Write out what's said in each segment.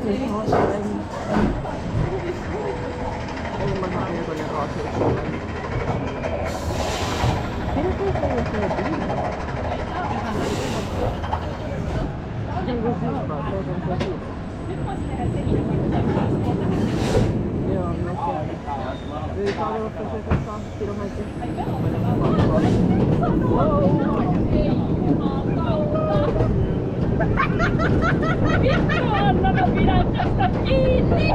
Nyt haasteen. Ilman harjoitun ja kaasuuksuuden. Mitä teistä ei ole siellä biilaa? Joku hyvä, toisen tosi. Joo, myös siellä. Ylitarjoutta se 2 kilometriä. Vittu Anna, mä pidän tästä kiinni!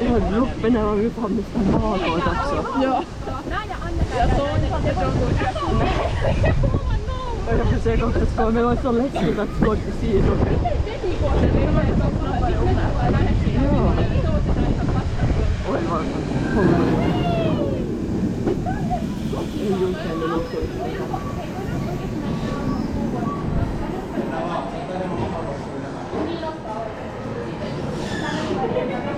Ihan ruppenella rypamista maakoitaksoa. Joo. Ja toisaalta se on kuin eikä se koska meillä olisi on leskivät skoitti siinä. Joo. Oi varmaan.